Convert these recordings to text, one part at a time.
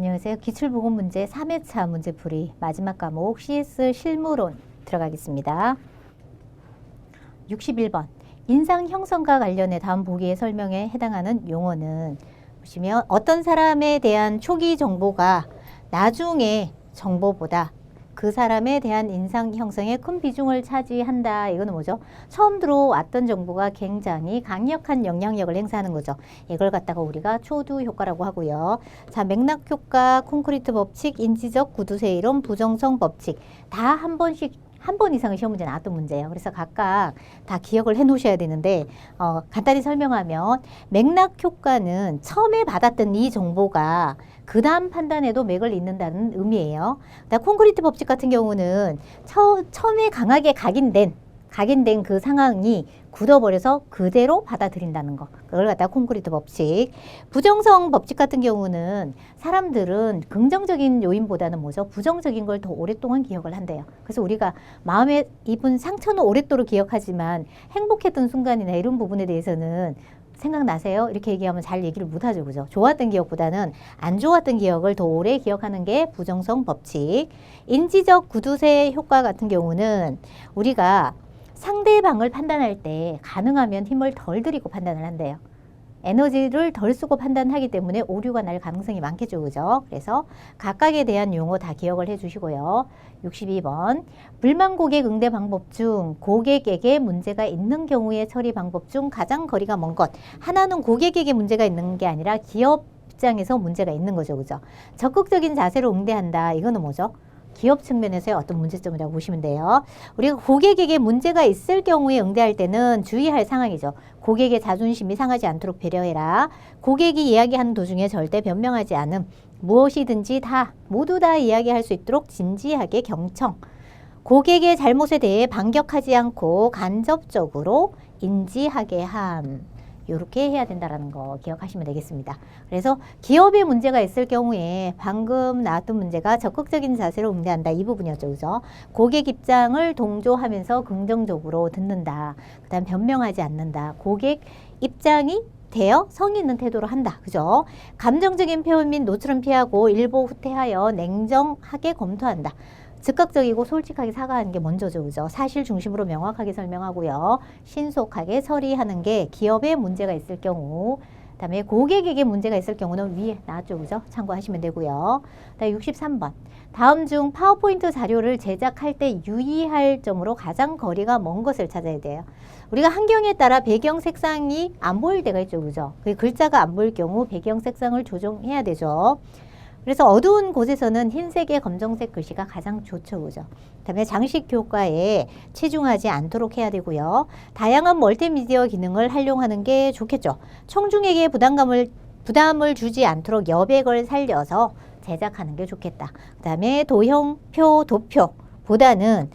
안녕하세요. 기출보건 문제 3회차 문제풀이 마지막 과목 CS 실무론 들어가겠습니다. 61번 인상 형성과 관련해 다음 보기의 설명에 해당하는 용어는 보시면 어떤 사람에 대한 초기 정보가 나중에 정보보다 그 사람에 대한 인상 형성에 큰 비중을 차지한다. 이거는 뭐죠? 처음 들어왔던 정보가 굉장히 강력한 영향력을 행사하는 거죠. 이걸 갖다가 우리가 초두 효과라고 하고요. 자, 맥락 효과, 콘크리트 법칙, 인지적 구두쇠 이론, 부정성 법칙 다 한 번씩 한 번 이상의 시험 문제 나왔던 문제예요. 그래서 각각 다 기억을 해 놓으셔야 되는데 간단히 설명하면 맥락 효과는 처음에 받았던 이 정보가 그 다음 판단에도 맥을 잇는다는 의미예요. 콘크리트 법칙 같은 경우는 처음에 강하게 각인된 그 상황이 굳어버려서 그대로 받아들인다는 거. 그걸 갖다가 콘크리트 법칙. 부정성 법칙 같은 경우는 사람들은 긍정적인 요인보다는 뭐죠? 부정적인 걸 더 오랫동안 기억을 한대요. 그래서 우리가 마음에 입은 상처는 오랫도록 기억하지만 행복했던 순간이나 이런 부분에 대해서는 생각나세요? 이렇게 얘기하면 잘 얘기를 못하죠. 그죠? 좋았던 기억보다는 안 좋았던 기억을 더 오래 기억하는 게 부정성 법칙. 인지적 구두쇠 효과 같은 경우는 우리가 상대방을 판단할 때 가능하면 힘을 덜 들이고 판단을 한대요. 에너지를 덜 쓰고 판단하기 때문에 오류가 날 가능성이 많겠죠. 그죠? 그래서 각각에 대한 용어 다 기억을 해 주시고요. 62번 불만 고객 응대 방법 중 고객에게 문제가 있는 경우의 처리 방법 중 가장 거리가 먼 것. 하나는 고객에게 문제가 있는 게 아니라 기업 입장에서 문제가 있는 거죠. 그죠? 적극적인 자세로 응대한다. 이거는 뭐죠? 기업 측면에서의 어떤 문제점이라고 보시면 돼요. 우리가 고객에게 문제가 있을 경우에 응대할 때는 주의할 상황이죠. 고객의 자존심이 상하지 않도록 배려해라. 고객이 이야기하는 도중에 절대 변명하지 않음. 무엇이든지 모두 다 이야기할 수 있도록 진지하게 경청. 고객의 잘못에 대해 반격하지 않고 간접적으로 인지하게 함. 이렇게 해야 된다는 거 기억하시면 되겠습니다. 그래서 기업에 문제가 있을 경우에 방금 나왔던 문제가 적극적인 자세로 응대한다. 이 부분이었죠. 그죠? 고객 입장을 동조하면서 긍정적으로 듣는다. 그 다음 변명하지 않는다. 고객 입장이 되어 성의 있는 태도로 한다. 그죠? 감정적인 표현 및 노출은 피하고 일보 후퇴하여 냉정하게 검토한다. 즉각적이고 솔직하게 사과하는 게 먼저죠. 그죠? 사실 중심으로 명확하게 설명하고요. 신속하게 처리하는 게 기업에 문제가 있을 경우, 그다음에 고객에게 문제가 있을 경우는 위에 나왔죠. 그죠? 참고하시면 되고요. 그다음에 63번. 다음 중 파워포인트 자료를 제작할 때 유의할 점으로 가장 거리가 먼 것을 찾아야 돼요. 우리가 환경에 따라 배경 색상이 안 보일 때가 있죠. 그죠? 그 글자가 안 보일 경우 배경 색상을 조정해야 되죠. 그래서 어두운 곳에서는 흰색의 검정색 글씨가 가장 좋죠. 그죠? 그다음에 장식 효과에 치중하지 않도록 해야 되고요. 다양한 멀티미디어 기능을 활용하는 게 좋겠죠. 청중에게 부담을 주지 않도록 여백을 살려서 제작하는 게 좋겠다. 그다음에 도형표, 도표보다는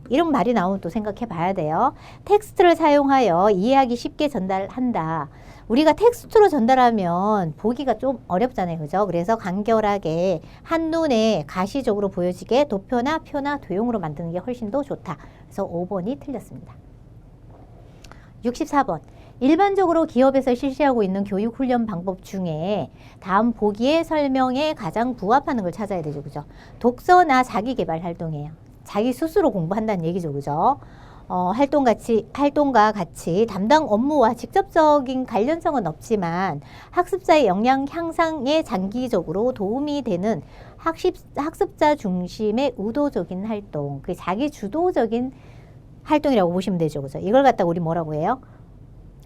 이런 말이 나오면 또 생각해 봐야 돼요. 텍스트를 사용하여 이해하기 쉽게 전달한다. 우리가 텍스트로 전달하면 보기가 좀 어렵잖아요. 그죠? 그래서 간결하게 한눈에 가시적으로 보여지게 도표나 표나 도형으로 만드는 게 훨씬 더 좋다. 그래서 5번이 틀렸습니다. 64번. 일반적으로 기업에서 실시하고 있는 교육 훈련 방법 중에 다음 보기의 설명에 가장 부합하는 걸 찾아야 되죠. 그죠? 독서나 자기개발 활동이에요. 자기 스스로 공부한다는 얘기죠. 그죠? 활동과 같이 담당 업무와 직접적인 관련성은 없지만 학습자의 역량 향상에 장기적으로 도움이 되는 학습자 중심의 의도적인 활동, 그 자기 주도적인 활동이라고 보시면 되죠. 그죠? 이걸 갖다가 우리 뭐라고 해요?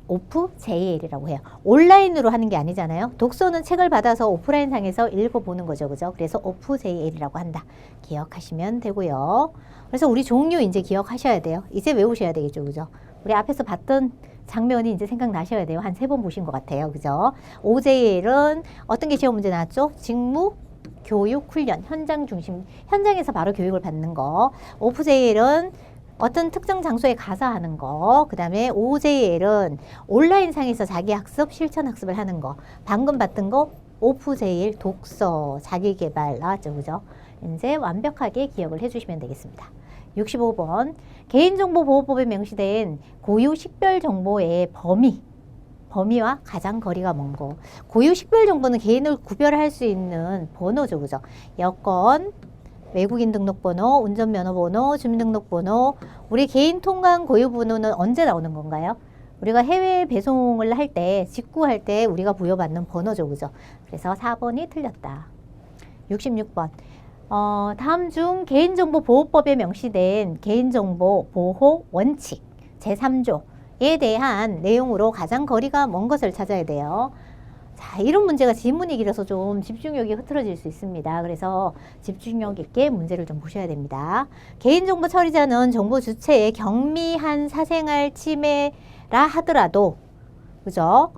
오프 JL이라고 해요. 온라인으로 하는 게 아니잖아요. 독서는 책을 받아서 오프라인 상에서 읽어보는 거죠. 그죠? 그래서 오프 JL이라고 한다. 기억하시면 되고요. 그래서 우리 종류 이제 기억하셔야 돼요. 이제 외우셔야 되겠죠. 그죠? 우리 앞에서 봤던 장면이 이제 생각나셔야 돼요. 한 3번 보신 것 같아요. 그죠? OJL은 어떤 게 시험 문제 나왔죠? 직무, 교육, 훈련, 현장 중심, 현장에서 바로 교육을 받는 거. 오프 JL은 어떤 특정 장소에 가서 하는 거. 그 다음에 OJL은 온라인 상에서 자기 학습, 실천 학습을 하는 거. 방금 봤던 거 오프JL 독서, 자기개발 나왔죠. 그죠? 이제 완벽하게 기억을 해주시면 되겠습니다. 65번. 개인정보보호법에 명시된 고유 식별 정보의 범위. 범위와 가장 거리가 먼 거. 고유 식별 정보는 개인을 구별할 수 있는 번호죠. 그죠? 여권, 외국인 등록번호, 운전면허번호, 주민등록번호. 우리 개인 통관 고유 번호는 언제 나오는 건가요? 우리가 해외 배송을 할 때, 직구할 때 우리가 부여받는 번호죠. 그죠? 그래서 4번이 틀렸다. 66번. 다음 중 개인정보보호법에 명시된 개인정보 보호 원칙 제3조에 대한 내용으로 가장 거리가 먼 것을 찾아야 돼요. 자, 이런 문제가 지문이 길어서 좀 집중력이 흐트러질 수 있습니다. 그래서 집중력 있게 문제를 좀 보셔야 됩니다. 개인정보 처리자는 정보 주체의 경미한 사생활 침해라 하더라도, 그죠?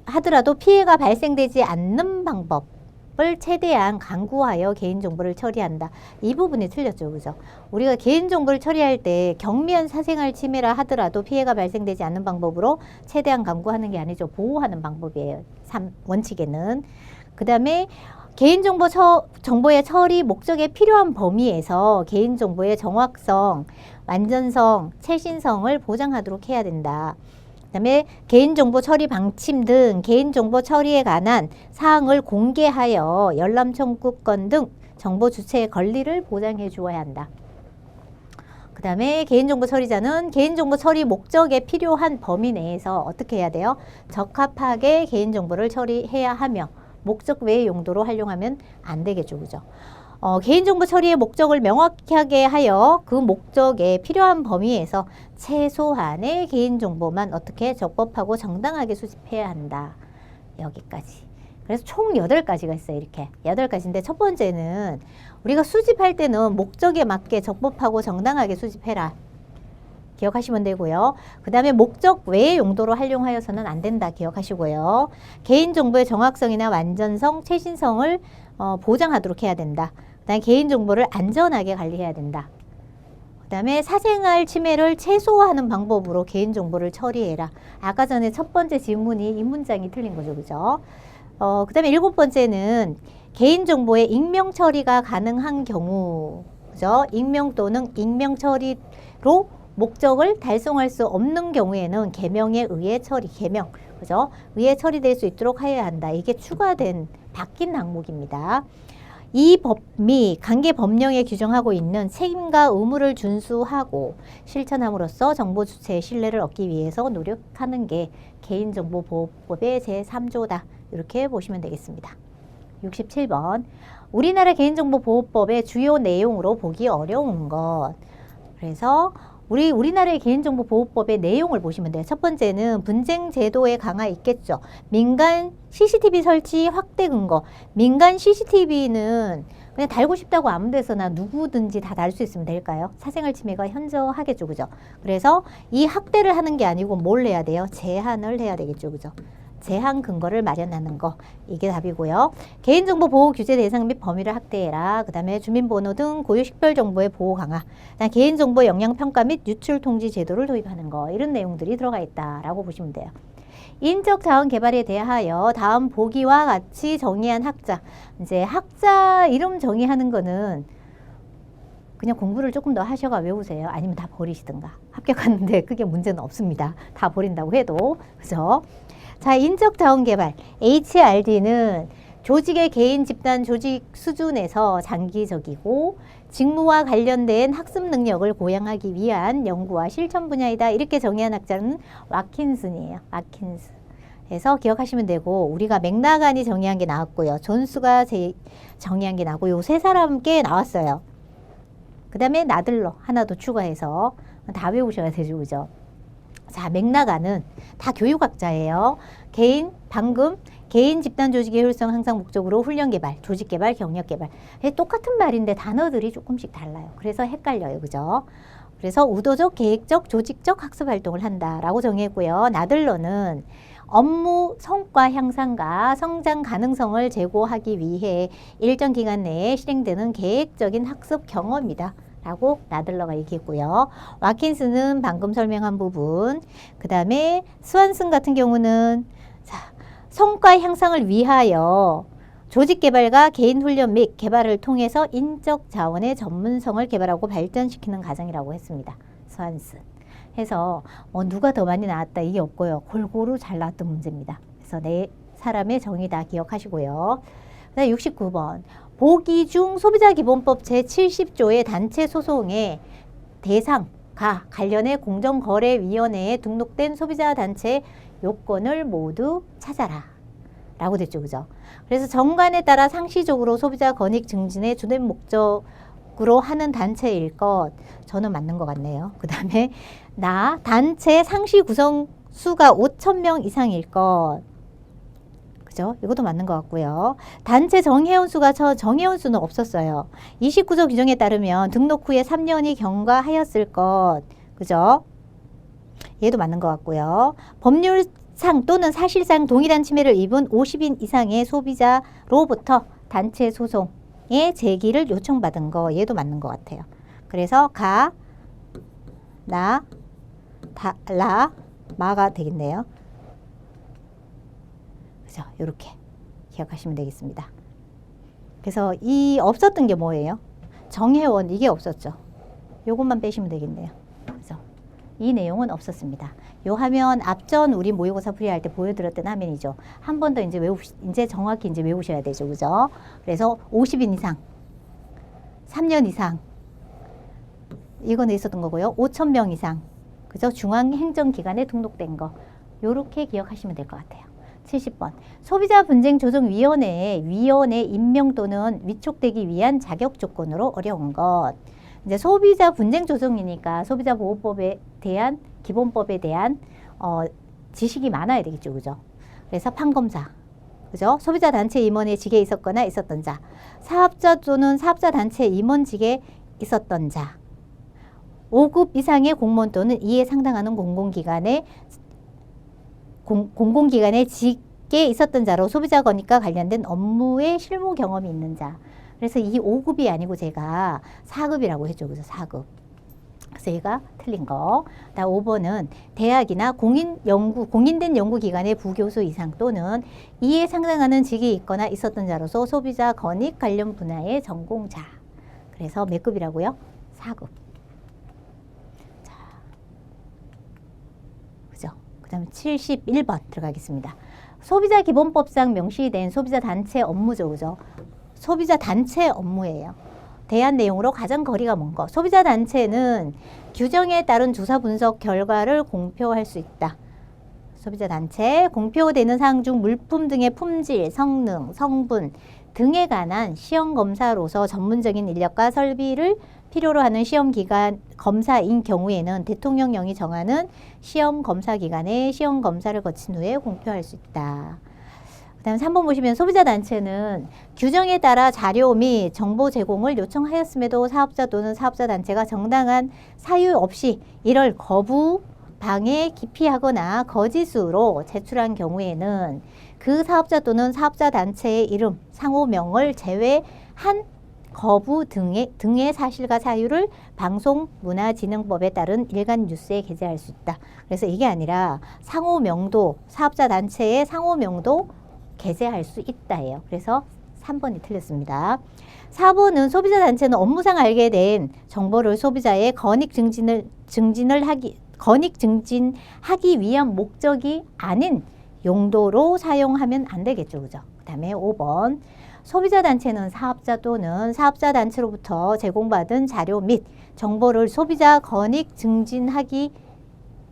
하더라도 피해가 발생되지 않는 방법을 최대한 강구하여 개인정보를 처리한다. 이 부분이 틀렸죠. 그죠? 우리가 개인정보를 처리할 때 경미한 사생활 침해라 하더라도 피해가 발생되지 않는 방법으로 최대한 강구하는 게 아니죠. 보호하는 방법이에요. 원칙에는. 그 다음에 정보의 처리 목적에 필요한 범위에서 개인정보의 정확성, 완전성, 최신성을 보장하도록 해야 된다. 그 다음에 개인정보 처리 방침 등 개인정보 처리에 관한 사항을 공개하여 열람 청구권 등 정보 주체의 권리를 보장해 주어야 한다. 그 다음에 개인정보 처리자는 개인정보 처리 목적에 필요한 범위 내에서 어떻게 해야 돼요? 적합하게 개인정보를 처리해야 하며 목적 외의 용도로 활용하면 안 되겠죠. 그죠? 개인정보 처리의 목적을 명확하게 하여 그 목적에 필요한 범위에서 최소한의 개인정보만 어떻게 적법하고 정당하게 수집해야 한다. 여기까지. 그래서 총 8가지가 있어요. 이렇게 8가지인데 첫 번째는 우리가 수집할 때는 목적에 맞게 적법하고 정당하게 수집해라. 기억하시면 되고요. 그 다음에 목적 외의 용도로 활용하여서는 안 된다. 기억하시고요. 개인정보의 정확성이나 완전성, 최신성을 보장하도록 해야 된다. 그 다음에 개인정보를 안전하게 관리해야 된다. 그 다음에 사생활 침해를 최소화하는 방법으로 개인정보를 처리해라. 아까 전에 첫 번째 질문이 이 문장이 틀린 거죠. 그죠? 그 다음에 7번째는 개인정보의 익명 처리가 가능한 경우, 그죠? 익명 또는 익명 처리로 목적을 달성할 수 없는 경우에는 개명에 의해 처리, 개명, 그죠? 의해 처리될 수 있도록 하여야 한다. 이게 추가된, 바뀐 항목입니다. 이 법이 관계 법령에 규정하고 있는 책임과 의무를 준수하고 실천함으로써 정보 주체의 신뢰를 얻기 위해서 노력하는 게 개인정보보호법의 제3조다. 이렇게 보시면 되겠습니다. 67번. 우리나라 개인정보보호법의 주요 내용으로 보기 어려운 것. 그래서 우리나라의 개인정보보호법의 내용을 보시면 돼요. 첫 번째는 분쟁 제도의 강화 있겠죠. 민간 CCTV 설치 확대 근거. 민간 CCTV는 그냥 달고 싶다고 아무 데서나 누구든지 다 달 수 있으면 될까요? 사생활 침해가 현저하겠죠. 그죠? 그래서 이 확대를 하는 게 아니고 뭘 해야 돼요? 제한을 해야 되겠죠. 그죠? 제한 근거를 마련하는 거. 이게 답이고요. 개인정보 보호 규제 대상 및 범위를 확대해라. 그 다음에 주민번호 등 고유 식별 정보의 보호 강화. 그다음 개인정보 영향평가 및 유출 통지 제도를 도입하는 거. 이런 내용들이 들어가 있다라고 보시면 돼요. 인적 자원 개발에 대하여 다음 보기와 같이 정의한 학자. 이제 학자 이름 정의하는 거는 그냥 공부를 조금 더 하셔가 외우세요. 아니면 다 버리시든가. 합격하는데 그게 문제는 없습니다. 다 버린다고 해도. 그죠? 자, 인적 자원 개발. HRD는 조직의 개인 집단 조직 수준에서 장기적이고 직무와 관련된 학습 능력을 고양하기 위한 연구와 실천 분야이다. 이렇게 정의한 학자는 와킨슨이에요. 와킨슨. 그래서 기억하시면 되고 우리가 맥나간이 정의한 게 나왔고요. 존스가 정의한 게 나왔고 요 세 사람께 나왔어요. 그 다음에 나들러 하나 더 추가해서 다 외우셔야 되죠. 그죠? 자, 맥나간은 다 교육학자예요. 개인 집단 조직의 효율성 향상 목적으로 훈련 개발, 조직 개발, 경력 개발. 똑같은 말인데 단어들이 조금씩 달라요. 그래서 헷갈려요. 그죠? 그래서 의도적, 계획적, 조직적 학습 활동을 한다라고 정의했고요. 나들러는 업무 성과 향상과 성장 가능성을 제고하기 위해 일정 기간 내에 실행되는 계획적인 학습 경험이다. 라고 나들러가 얘기했고요. 와킨스는 방금 설명한 부분. 그 다음에 스완슨 같은 경우는 성과 향상을 위하여 조직 개발과 개인 훈련 및 개발을 통해서 인적 자원의 전문성을 개발하고 발전시키는 과정이라고 했습니다. 스완슨. 해서 누가 더 많이 나왔다 이게 없고요. 골고루 잘 나왔던 문제입니다. 그래서 네 사람의 정의 다 기억하시고요. 그다음 69번. 보기 중 소비자기본법 제70조의 단체 소송의 대상과 관련해 공정거래위원회에 등록된 소비자단체 요건을 모두 찾아라 라고 됐죠. 그죠? 그래서 정관에 따라 상시적으로 소비자 권익 증진의 주된 목적으로 하는 단체일 것, 저는 맞는 것 같네요. 그 다음에 단체 상시 구성 수가 5,000명 이상일 것, 그죠? 이것도 맞는 것 같고요. 단체 정회원 수가 정회원 수는 없었어요. 29조 규정에 따르면 등록 후에 3년이 경과하였을 것, 그죠? 얘도 맞는 것 같고요. 법률상 또는 사실상 동일한 침해를 입은 50인 이상의 소비자로부터 단체 소송의 제기를 요청받은 거, 얘도 맞는 것 같아요. 그래서 마가 되겠네요. 그죠? 이렇게 기억하시면 되겠습니다. 그래서 이 없었던 게 뭐예요? 정회원, 이게 없었죠. 요것만 빼시면 되겠네요. 그죠? 이 내용은 없었습니다. 요 화면 앞전 우리 모의고사 풀이할 때 보여드렸던 화면이죠. 한 번 더 이제 정확히 이제 외우셔야 되죠. 그죠? 그래서 50인 이상, 3년 이상, 이거는 있었던 거고요. 5,000명 이상, 그죠? 중앙행정기관에 등록된 거. 요렇게 기억하시면 될 것 같아요. 70번. 소비자분쟁조정위원회에 위원회 임명 또는 위촉되기 위한 자격 조건으로 어려운 것. 이제 소비자 분쟁 조정이니까 소비자보호법에 대한 기본법에 대한 지식이 많아야 되겠죠. 그죠? 그래서 판검사. 그죠? 소비자 단체 임원의 직에 있었거나 있었던 자. 사업자 또는 사업자 단체 임원직에 있었던 자. 5급 이상의 공무원 또는 이에 상당하는 공공기관의 직에 있었던 자로 소비자 권익과 관련된 업무에 실무 경험이 있는 자. 그래서 이 5급이 아니고 제가 4급이라고 했죠. 그래서 4급. 그래서 얘가 틀린 거. 다음 5번은 대학이나 공인된 연구기관의 부교수 이상 또는 이에 상당하는 직이 있거나 있었던 자로서 소비자 권익 관련 분야의 전공자. 그래서 몇 급이라고요? 4급. 자, 그죠? 그 다음에 71번 들어가겠습니다. 소비자기본법상 명시된 소비자단체 업무죠. 그죠? 소비자단체 업무예요. 대한 내용으로 가장 거리가 먼 거. 소비자단체는 규정에 따른 조사 분석 결과를 공표할 수 있다. 소비자단체 공표되는 사항 중 물품 등의 품질, 성능, 성분 등에 관한 시험검사로서 전문적인 인력과 설비를 필요로 하는 시험기관 검사인 경우에는 대통령령이 정하는 시험검사기관에 시험검사를 거친 후에 공표할 수 있다. 그 다음에 3번 보시면 소비자단체는 규정에 따라 자료 및 정보 제공을 요청하였음에도 사업자 또는 사업자단체가 정당한 사유 없이 이를 거부, 방해, 기피하거나 거짓으로 제출한 경우에는 그 사업자 또는 사업자단체의 이름, 상호명을 제외한 거부 등의 사실과 사유를 방송문화진흥법에 따른 일간 뉴스에 게재할 수 있다. 그래서 이게 아니라 상호명도, 사업자단체의 상호명도 게재할 수 있다예요. 그래서 3번이 틀렸습니다. 4번은 소비자단체는 업무상 알게 된 정보를 소비자의 권익 증진하기 위한 목적이 아닌 용도로 사용하면 안 되겠죠. 그죠? 그 다음에 5번. 소비자단체는 사업자 또는 사업자단체로부터 제공받은 자료 및 정보를 소비자 권익 증진하기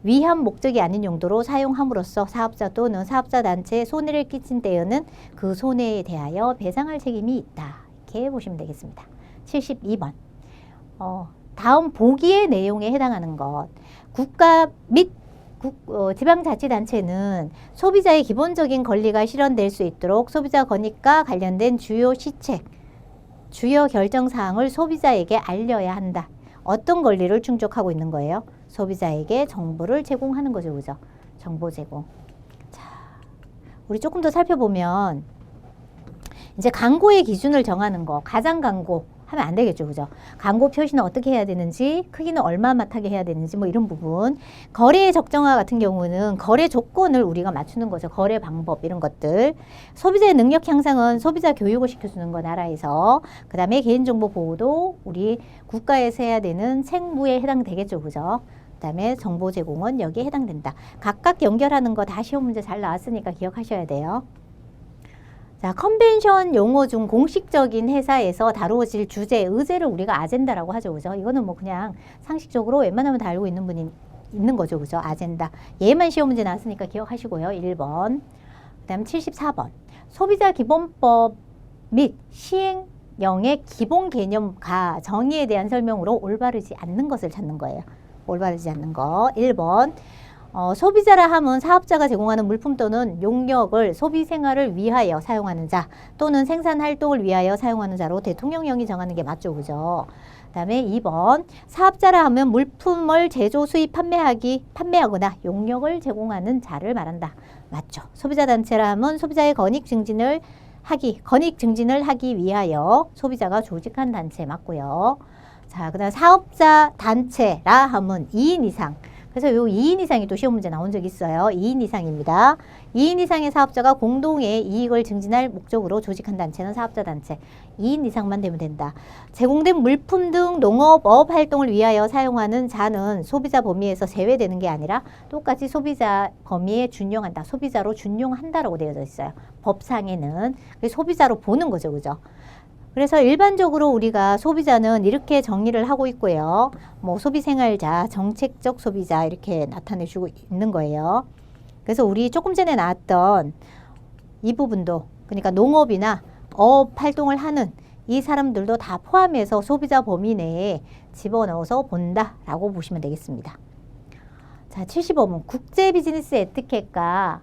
위한 목적이 아닌 용도로 사용함으로써 사업자 또는 사업자단체에 손해를 끼친 때에는 그 손해에 대하여 배상할 책임이 있다. 이렇게 보시면 되겠습니다. 72번. 다음 보기의 내용에 해당하는 것. 국가 및 지방자치단체는 소비자의 기본적인 권리가 실현될 수 있도록 소비자 권익과 관련된 주요 시책, 주요 결정사항을 소비자에게 알려야 한다. 어떤 권리를 충족하고 있는 거예요? 소비자에게 정보를 제공하는 거죠. 그죠? 정보 제공. 자, 우리 조금 더 살펴보면 이제 광고의 기준을 정하는 거. 가장 광고 하면 안 되겠죠. 그죠? 광고 표시는 어떻게 해야 되는지, 크기는 얼마만하게 해야 되는지 뭐 이런 부분. 거래의 적정화 같은 경우는 거래 조건을 우리가 맞추는 거죠. 거래 방법 이런 것들. 소비자의 능력 향상은 소비자 교육을 시켜주는 거 나라에서. 그 다음에 개인정보 보호도 우리 국가에서 해야 되는 책무에 해당되겠죠. 그죠? 그다음에 정보 제공은 여기에 해당된다. 각각 연결하는 거 다 시험 문제 잘 나왔으니까 기억하셔야 돼요. 자, 컨벤션 용어 중 공식적인 회사에서 다루어질 주제, 의제를 우리가 아젠다라고 하죠. 그죠? 이거는 뭐 그냥 상식적으로 웬만하면 다 알고 있는 분이 있는 거죠. 그죠? 아젠다. 얘만 시험 문제 나왔으니까 기억하시고요. 1번. 그 다음 74번. 소비자 기본법 및 시행령의 기본 개념과 정의에 대한 설명으로 올바르지 않는 것을 찾는 거예요. 올바르지 않는 거. 1번. 소비자라 함은 사업자가 제공하는 물품 또는 용역을 소비 생활을 위하여 사용하는 자 또는 생산 활동을 위하여 사용하는 자로 대통령령이 정하는 게 맞죠. 그죠? 그 다음에 2번. 사업자라 하면 물품을 제조, 수입, 판매하거나 용역을 제공하는 자를 말한다. 맞죠. 소비자 단체라 하면 소비자의 권익 증진을 하기 위하여 소비자가 조직한 단체 맞고요. 자, 그 다음 사업자 단체라 하면 2인 이상. 그래서 요 2인 이상이 또 시험 문제 나온 적 있어요. 2인 이상입니다. 2인 이상의 사업자가 공동의 이익을 증진할 목적으로 조직한 단체는 사업자 단체. 2인 이상만 되면 된다. 제공된 물품 등 농업업 활동을 위하여 사용하는 자는 소비자 범위에서 제외되는 게 아니라 똑같이 소비자 범위에 준용한다. 소비자로 준용한다라고 되어져 있어요. 법상에는. 소비자로 보는 거죠. 그죠? 그래서 일반적으로 우리가 소비자는 이렇게 정의를 하고 있고요. 뭐 소비생활자, 정책적 소비자 이렇게 나타내주고 있는 거예요. 그래서 우리 조금 전에 나왔던 이 부분도 그러니까 농업이나 어업 활동을 하는 이 사람들도 다 포함해서 소비자 범위 내에 집어넣어서 본다라고 보시면 되겠습니다. 자, 75번 국제 비즈니스 에티켓과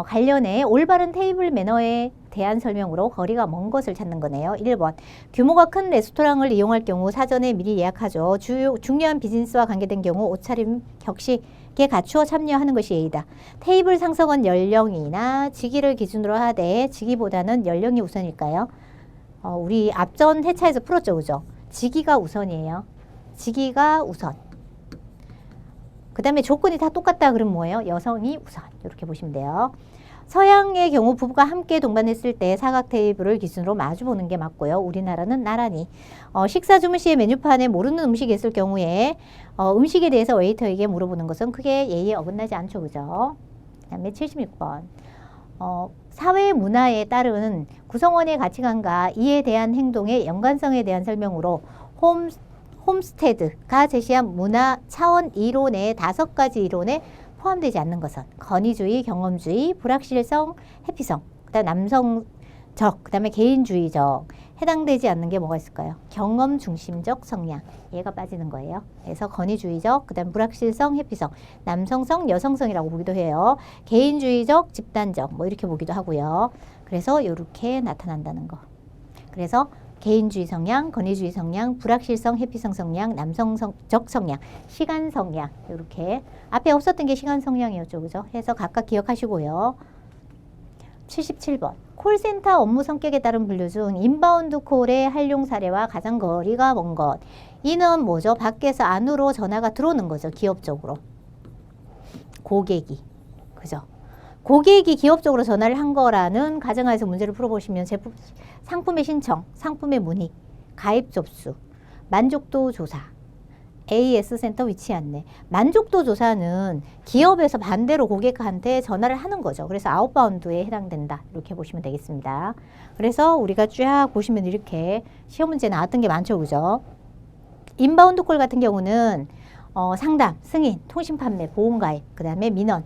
관련해 올바른 테이블 매너에 대한 설명으로 거리가 먼 것을 찾는 거네요. 1번. 규모가 큰 레스토랑을 이용할 경우 사전에 미리 예약하죠. 중요한 비즈니스와 관계된 경우 옷차림 격식에 갖추어 참여하는 것이 예의다. 테이블 상석은 연령이나 직위를 기준으로 하되 직위보다는 연령이 우선일까요? 우리 앞전 회차에서 풀었죠. 그죠? 직위가 우선이에요. 직위가 우선. 그 다음에 조건이 다 똑같다 그러면 뭐예요? 여성이 우선. 이렇게 보시면 돼요. 서양의 경우 부부가 함께 동반했을 때 사각 테이블을 기준으로 마주보는 게 맞고요. 우리나라는 나란히. 식사 주문 시에 메뉴판에 모르는 음식이 있을 경우에 음식에 대해서 웨이터에게 물어보는 것은 크게 예의에 어긋나지 않죠. 그죠? 그 다음에 76번. 사회 문화에 따른 구성원의 가치관과 이에 대한 행동의 연관성에 대한 설명으로 홈스테드가 제시한 문화 차원 이론의 5가지 이론에 포함되지 않는 것은 권위주의, 경험주의, 불확실성, 회피성, 그다음 남성적, 그다음에 개인주의적 해당되지 않는 게 뭐가 있을까요? 경험 중심적 성향 얘가 빠지는 거예요. 그래서 권위주의적, 그다음 불확실성, 회피성, 남성성, 여성성이라고 보기도 해요. 개인주의적, 집단적 뭐 이렇게 보기도 하고요. 그래서 이렇게 나타난다는 거. 그래서 개인주의 성향, 권위주의 성향, 불확실성, 회피성 성향, 남성적 성향, 시간 성향 이렇게 앞에 없었던 게 시간 성향이었죠. 그죠? 해서 각각 기억하시고요. 77번. 콜센터 업무 성격에 따른 분류 중 인바운드 콜의 활용 사례와 가장 거리가 먼 것. 이는 뭐죠? 밖에서 안으로 전화가 들어오는 거죠. 기업적으로. 고객이. 그죠? 고객이 기업적으로 전화를 한 거라는 가정하에서 문제를 풀어보시면 상품의 신청, 상품의 문의, 가입 접수, 만족도 조사, AS 센터 위치 안내. 만족도 조사는 기업에서 반대로 고객한테 전화를 하는 거죠. 그래서 아웃바운드에 해당된다. 이렇게 보시면 되겠습니다. 그래서 우리가 쫙 보시면 이렇게 시험 문제 나왔던 게 많죠. 그죠? 인바운드 콜 같은 경우는 상담, 승인, 통신 판매, 보험 가입, 그 다음에 민원,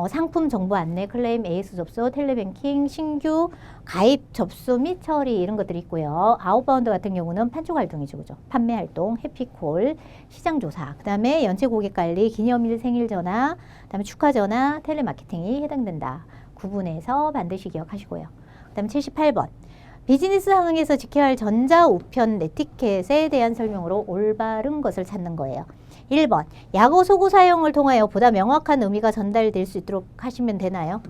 상품 정보 안내, 클레임, AS 접수, 텔레뱅킹, 신규 가입 접수 및 처리 이런 것들이 있고요. 아웃바운드 같은 경우는 판촉 활동이죠. 그죠? 판매 활동, 해피콜, 시장 조사, 그 다음에 연체 고객 관리, 기념일, 생일 전화, 그 다음에 축하 전화, 텔레마케팅이 해당된다. 구분해서 반드시 기억하시고요. 그 다음에 78번. 비즈니스 상황에서 지켜야 할 전자우편 네티켓에 대한 설명으로 올바른 것을 찾는 거예요. 1번. 약어 소구 사용을 통하여 보다 명확한 의미가 전달될 수 있도록 하시면 되나요?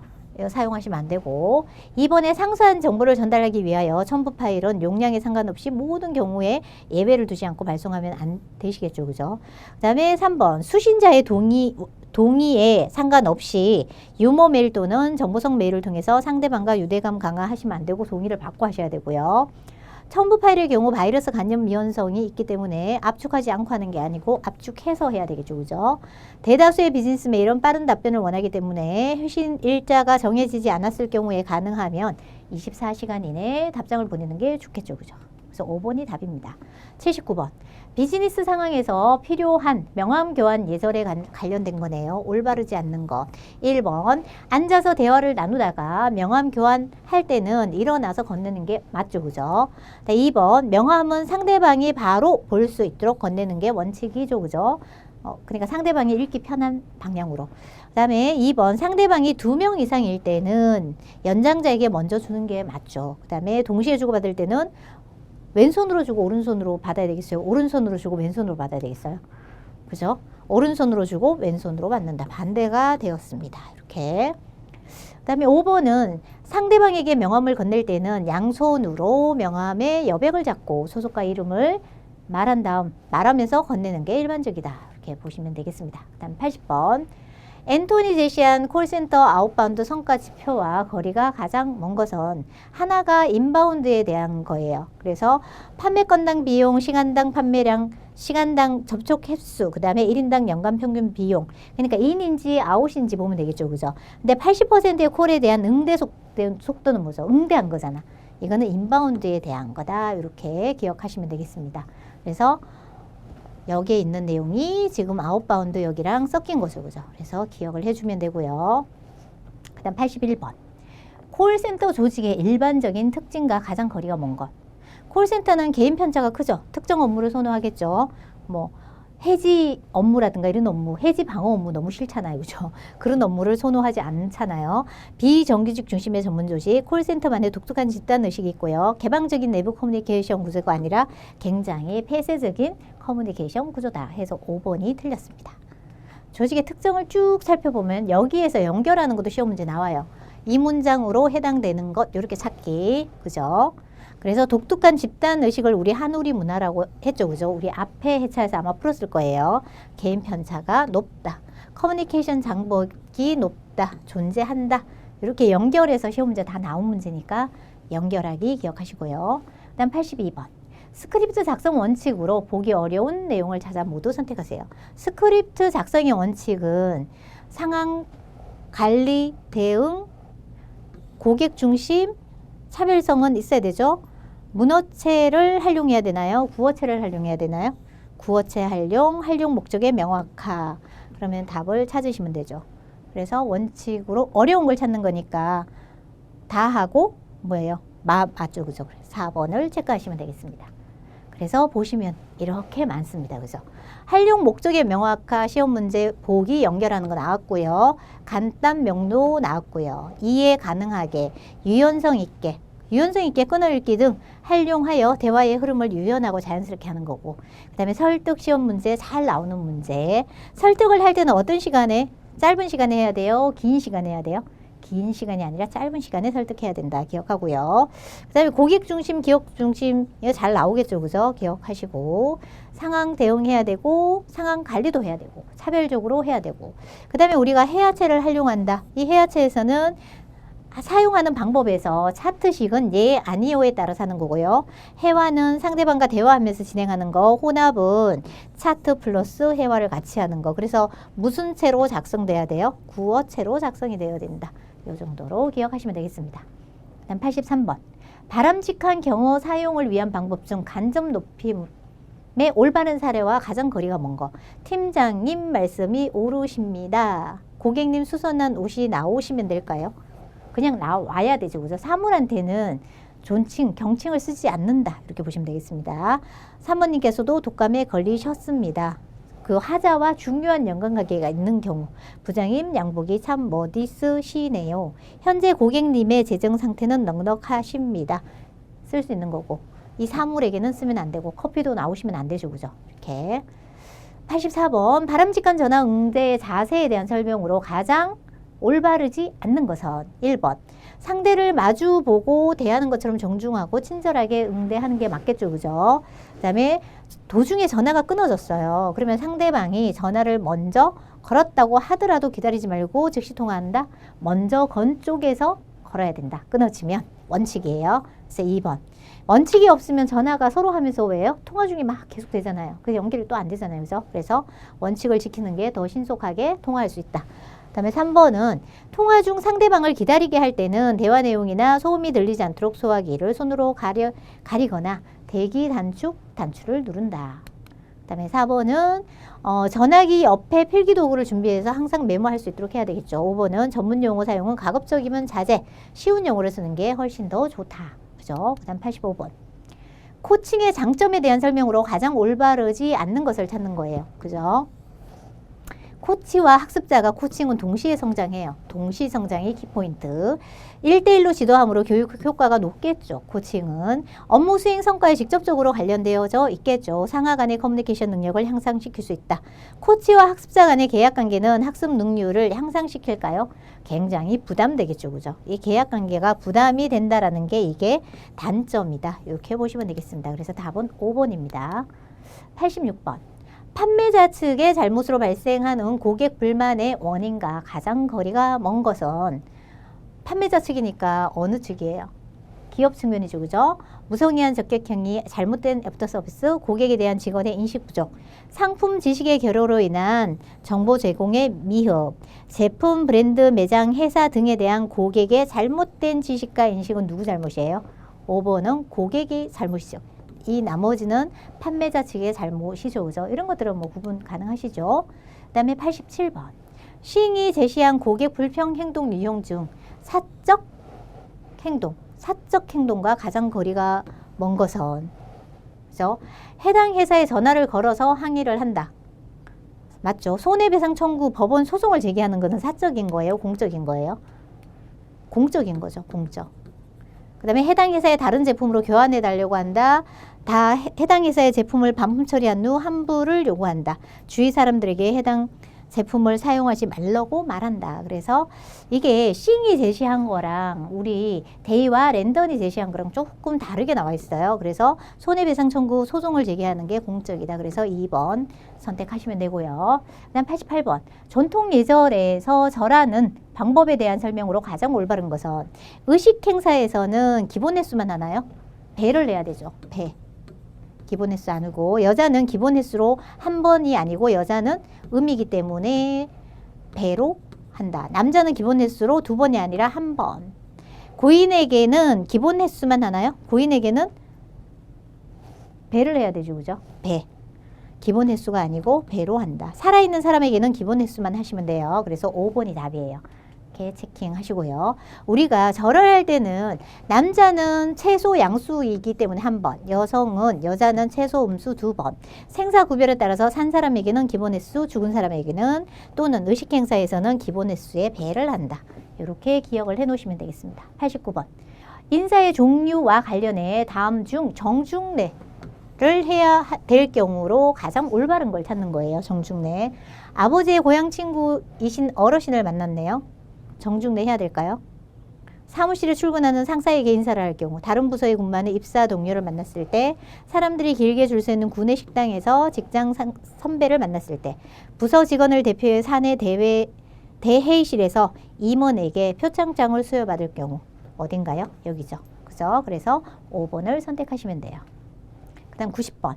사용하시면 안 되고. 2번에 상세한 정보를 전달하기 위하여 첨부 파일은 용량에 상관없이 모든 경우에 예외를 두지 않고 발송하면 안 되시겠죠. 그죠? 그 다음에 3번. 수신자의 동의에 상관없이 유머 메일 또는 정보성 메일을 통해서 상대방과 유대감 강화하시면 안 되고 동의를 받고 하셔야 되고요. 첨부 파일의 경우 바이러스 감염 위험성이 있기 때문에 압축하지 않고 하는 게 아니고 압축해서 해야 되겠죠. 그죠? 대다수의 비즈니스 메일은 빠른 답변을 원하기 때문에 회신 일자가 정해지지 않았을 경우에 가능하면 24시간 이내에 답장을 보내는 게 좋겠죠. 그죠? 그래서 5번이 답입니다. 79번. 비즈니스 상황에서 필요한 명함 교환 예절에 관련된 거네요. 올바르지 않는 것. 1번. 앉아서 대화를 나누다가 명함 교환할 때는 일어나서 건네는 게 맞죠. 그죠? 2번. 명함은 상대방이 바로 볼 수 있도록 건네는 게 원칙이죠. 그죠? 그러니까 상대방이 읽기 편한 방향으로. 그 다음에 2번. 상대방이 2명 이상일 때는 연장자에게 먼저 주는 게 맞죠. 그 다음에 동시에 주고받을 때는 왼손으로 주고 오른손으로 받아야 되겠어요? 오른손으로 주고 왼손으로 받아야 되겠어요? 그죠? 오른손으로 주고 왼손으로 받는다. 반대가 되었습니다. 이렇게. 그 다음에 5번은 상대방에게 명함을 건넬 때는 양손으로 명함의 여백을 잡고 소속과 이름을 말하면서 건네는 게 일반적이다. 이렇게 보시면 되겠습니다. 그 다음 80번. 앤토니 제시한 콜센터 아웃바운드 성과 지표와 거리가 가장 먼 것은 하나가 인바운드에 대한 거예요. 그래서 판매 건당 비용, 시간당 판매량, 시간당 접촉 횟수, 그 다음에 1인당 연간 평균 비용. 그러니까 인인지 아웃인지 보면 되겠죠. 그죠? 근데 80%의 콜에 대한 응대 속도는 뭐죠? 응대한 거잖아. 이거는 인바운드에 대한 거다. 이렇게 기억하시면 되겠습니다. 그래서 여기에 있는 내용이 지금 아웃바운드 여기랑 섞인 거죠. 그죠? 그래서 기억을 해주면 되고요. 그 다음 81번. 콜센터 조직의 일반적인 특징과 가장 거리가 먼 것. 콜센터는 개인 편차가 크죠. 특정 업무를 선호하겠죠. 뭐 해지 업무라든가 이런 업무, 해지 방어 업무 너무 싫잖아요. 그죠? 그런 업무를 선호하지 않잖아요. 비정규직 중심의 전문 조직, 콜센터만의 독특한 집단 의식이 있고요. 개방적인 내부 커뮤니케이션 구조가 아니라 굉장히 폐쇄적인 커뮤니케이션 구조다 해서 5번이 틀렸습니다. 조직의 특성을 쭉 살펴보면 여기에서 연결하는 것도 시험 문제 나와요. 이 문장으로 해당되는 것 이렇게 찾기. 그죠? 그래서 독특한 집단 의식을 우리 한우리 문화라고 했죠. 그죠? 우리 앞에 회차에서 아마 풀었을 거예요. 개인 편차가 높다. 커뮤니케이션 장벽이 높다. 존재한다. 이렇게 연결해서 시험 문제 다 나온 문제니까 연결하기 기억하시고요. 그 다음 82번. 스크립트 작성 원칙으로 보기 어려운 내용을 찾아 모두 선택하세요. 스크립트 작성의 원칙은 상황, 관리, 대응, 고객 중심, 차별성은 있어야 되죠. 문어체를 활용해야 되나요? 구어체를 활용해야 되나요? 구어체 활용, 활용 목적의 명확화. 그러면 답을 찾으시면 되죠. 그래서 원칙으로 어려운 걸 찾는 거니까 다 하고 뭐예요? 맞죠. 그죠? 4번을 체크하시면 되겠습니다. 그래서 보시면 이렇게 많습니다. 그죠? 활용 목적의 명확화 시험 문제 보기 연결하는 거 나왔고요. 간단 명도 나왔고요. 이해 가능하게, 유연성 있게 끊어읽기 등 활용하여 대화의 흐름을 유연하고 자연스럽게 하는 거고, 그 다음에 설득 시험 문제 잘 나오는 문제. 설득을 할 때는 어떤 시간에? 짧은 시간에 해야 돼요? 긴 시간에 해야 돼요? 긴 시간이 아니라 짧은 시간에 설득해야 된다. 기억하고요. 그 다음에 고객 중심, 기업 중심 이거 잘 나오겠죠. 그죠? 기억하시고 상황 대응해야 되고 상황 관리도 해야 되고 차별적으로 해야 되고 그 다음에 우리가 해야체를 활용한다. 이 해야체에서는 사용하는 방법에서 차트식은 예, 아니요에 따라서 하는 거고요. 해와는 상대방과 대화하면서 진행하는 거, 혼합은 차트 플러스 해와를 같이 하는 거. 그래서 무슨 체로 작성돼야 돼요? 구어체로 작성이 되어야 된다. 이 정도로 기억하시면 되겠습니다. 그다음 83번. 바람직한 경어 사용을 위한 방법 중 간접 높임의 올바른 사례와 가장 거리가 먼 거. 팀장님 말씀이 옳으십니다. 고객님 수선한 옷이 나오시면 될까요? 그냥 나와야 되죠. 그죠? 사물한테는 존칭, 경칭을 쓰지 않는다. 이렇게 보시면 되겠습니다. 사모님께서도 독감에 걸리셨습니다. 그 하자와 중요한 연관관계가 있는 경우 부장님 양복이 참 멋있으시네요. 현재 고객님의 재정 상태는 넉넉하십니다. 쓸 수 있는 거고 이 사물에게는 쓰면 안 되고 커피도 나오시면 안 되죠. 그죠? 이렇게 84번 바람직한 전화 응대 자세에 대한 설명으로 가장 올바르지 않는 것은 1번. 상대를 마주보고 대하는 것처럼 정중하고 친절하게 응대하는 게 맞겠죠. 그죠? 그 다음에 도중에 전화가 끊어졌어요. 그러면 상대방이 전화를 먼저 걸었다고 하더라도 기다리지 말고 즉시 통화한다. 먼저 건 쪽에서 걸어야 된다. 끊어지면 원칙이에요. 그래서 2번. 원칙이 없으면 전화가 서로 하면서 왜요? 통화 중에 막 계속 되잖아요. 그 연결이 또 안 되잖아요. 그래서 원칙을 지키는 게 더 신속하게 통화할 수 있다. 그다음에 3번은 통화 중 상대방을 기다리게 할 때는 대화 내용이나 소음이 들리지 않도록 소화기를 손으로 가리거나 대기 단추를 누른다. 그다음에 4번은 전화기 옆에 필기도구를 준비해서 항상 메모할 수 있도록 해야 되겠죠. 5번은 전문 용어 사용은 가급적이면 자제, 쉬운 용어를 쓰는 게 훨씬 더 좋다. 그죠? 그다음 85번. 코칭의 장점에 대한 설명으로 가장 올바르지 않는 것을 찾는 거예요. 그죠? 코치와 학습자가 코칭은 동시에 성장해요. 동시 성장이 키포인트. 1대1로 지도함으로 교육 효과가 높겠죠. 코칭은 업무 수행 성과에 직접적으로 관련되어져 있겠죠. 상하 간의 커뮤니케이션 능력을 향상시킬 수 있다. 코치와 학습자 간의 계약 관계는 학습 능률을 향상시킬까요? 굉장히 부담되겠죠. 그죠? 이 계약 관계가 부담이 된다라는 게 이게 단점이다. 이렇게 보시면 되겠습니다. 그래서 답은 5번입니다. 86번. 판매자 측의 잘못으로 발생하는 고객 불만의 원인과 가장 거리가 먼 것은 판매자 측이니까 어느 측이에요? 기업 측면이죠. 그죠? 무성의한 적격행위, 잘못된 애프터 서비스, 고객에 대한 직원의 인식 부족, 상품 지식의 결여로 인한 정보 제공의 미흡, 제품, 브랜드, 매장, 회사 등에 대한 고객의 잘못된 지식과 인식은 누구 잘못이에요? 5번은 고객이 잘못이죠. 이 나머지는 판매자 측의 잘못이죠. 그죠? 이런 것들은 뭐 구분 가능하시죠. 그 다음에 87번. 시인이 제시한 고객 불평 행동 유형 중 사적 행동과 가장 거리가 먼 것은, 그죠? 해당 회사에 전화를 걸어서 항의를 한다. 맞죠? 손해배상 청구 법원 소송을 제기하는 것은 사적인 거예요? 공적인 거예요? 공적인 거죠. 공적. 그 다음에 해당 회사의 다른 제품으로 교환해 달라고 한다. 해당 회사의 제품을 반품 처리한 후 환불을 요구한다. 주위 사람들에게 해당 제품을 사용하지 말라고 말한다. 그래서 이게 싱이 제시한 거랑 우리 데이와 랜던이 제시한 거랑 조금 다르게 나와 있어요. 그래서 손해배상 청구 소송을 제기하는 게 공적이다. 그래서 2번 선택하시면 되고요. 그다음 88번. 전통 예절에서 절하는 방법에 대한 설명으로 가장 올바른 것은 의식 행사에서는 기본 횟수만 하나요? 배를 내야 되죠. 배. 기본 횟수 아니고 여자는 기본 횟수로 한 번이 아니고 여자는 음이기 때문에 배로 한다. 남자는 기본 횟수로 두 번이 아니라 한 번. 고인에게는 기본 횟수만 하나요? 고인에게는 배를 해야 되죠. 그죠? 배. 기본 횟수가 아니고 배로 한다. 살아있는 사람에게는 기본 횟수만 하시면 돼요. 그래서 5번이 답이에요. 이렇게 체킹하시고요. 우리가 절을 할 때는 남자는 채소 양수이기 때문에 한 번, 여자는 채소 음수 두 번, 생사 구별에 따라서 산 사람에게는 기본 횟수, 죽은 사람에게는 또는 의식 행사에서는 기본 횟수의 배를 한다. 이렇게 기억을 해 놓으시면 되겠습니다. 89번. 인사의 종류와 관련해 다음 중 정중례를 해야 될 경우로 가장 올바른 걸 찾는 거예요. 정중례. 아버지의 고향 친구이신 어르신을 만났네요. 정중례 해야 될까요? 사무실에 출근하는 상사에게 인사를 할 경우, 다른 부서에 근무하는 입사 동료를 만났을 때, 사람들이 길게 줄 서 있는 구내 식당에서 직장 선배를 만났을 때, 부서 직원을 대표해 사내 대회의실에서 임원에게 표창장을 수여받을 경우 어딘가요? 여기죠. 그죠? 그래서 5번을 선택하시면 돼요. 그 다음 90번.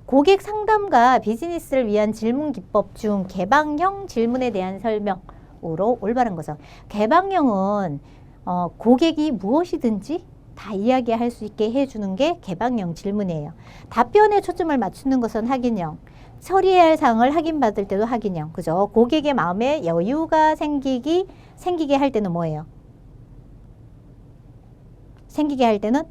고객 상담과 비즈니스를 위한 질문 기법 중 개방형 질문에 대한 설명으로 올바른 것은, 개방형은 고객이 무엇이든지 다 이야기할 수 있게 해주는 게 개방형 질문이에요. 답변에 초점을 맞추는 것은 확인형, 처리해야 할 사항을 확인받을 때도 확인형. 그죠? 고객의 마음에 여유가 생기게 할 때는 뭐예요? 생기게 할 때는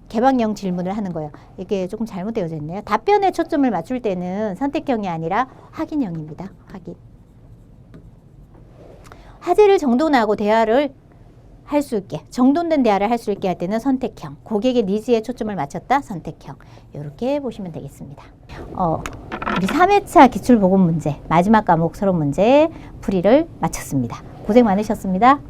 개방형 질문을 하는 거예요. 이게 조금 잘못되어져 있네요. 답변에 초점을 맞출 때는 선택형이 아니라 확인형입니다. 확인. 화제를 정돈하고 대화를 할 수 있게, 정돈된 대화를 할 수 있게 할 때는 선택형, 고객의 니즈에 초점을 맞췄다, 선택형. 이렇게 보시면 되겠습니다. 우리 3회차 기출보급 문제, 마지막 과목 서론 문제 풀이를 마쳤습니다. 고생 많으셨습니다.